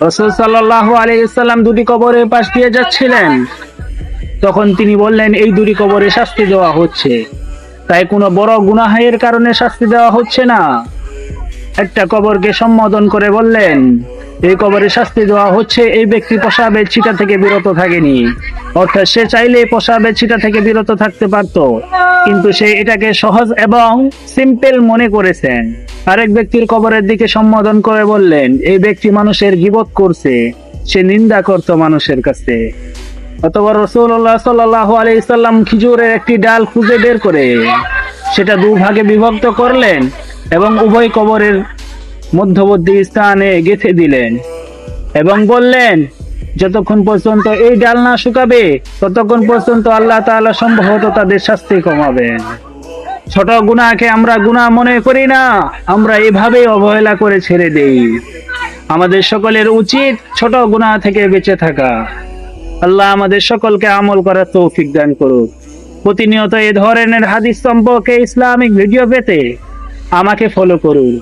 রাসূল সাল্লাল্লাহু আলাইহি ওয়াসাল্লাম দুটি কবরের পাশ দিয়ে যাচ্ছিলেন। তখন তিনি বললেন, এই দুটি কবরে শাস্তি দেওয়া হচ্ছে, তাই কোনো বড় গুনাহের কারণে শাস্তি দেওয়া হচ্ছে না। একটা কবরকে সম্বোধন করে বললেন, এই কবরে শাস্তি দেওয়া হচ্ছে এই ব্যক্তি পেশাবের ছিটা থেকে বিরত থাকেনি, অর্থাৎ সে চাইলে পেশাবের ছিটা থেকে বিরত থাকতে পারত, কিন্তু সে এটাকে সহজ এবং সিম্পল মনে করেছেন। আরেক ব্যক্তির কবরের দিকে সম্বোধন করে বললেন, এই ব্যক্তি মানুষের গীবত করছে, সে নিন্দা করত মানুষের কাছে। অতঃপর রাসূলুল্লাহ সাল্লাল্লাহু আলাইহি ওয়াসাল্লাম খেজুরের একটি ডাল খুঁজে বের করে সেটা দুভাগে বিভক্ত করলেন এবং উভয় কবরের মধ্যবর্তী স্থানে গেঁথে দিলেন এবং বললেন, যতক্ষণ পর্যন্ত এই ডাল না শুকাবে ততক্ষণ পর্যন্ত আল্লাহ তাআলা সম্ভবত তাদের শাস্তি কমাবেন। ছোট গুনাহকে আমরা গুনাহ মনে করি না, আমরা এভাবে অবহেলা করে ছেড়ে দেই। আমাদের সকলের উচিত ছোট গুনাহ থেকে বেঁচে থাকা। আল্লাহ আমাদের সকলকে আমল করার তৌফিক দান করুক। প্রতিনিয়ত এই ধরনের হাদিস সম্পর্কে ইসলামিক ভিডিও পেতে আমাকে ফলো করুন।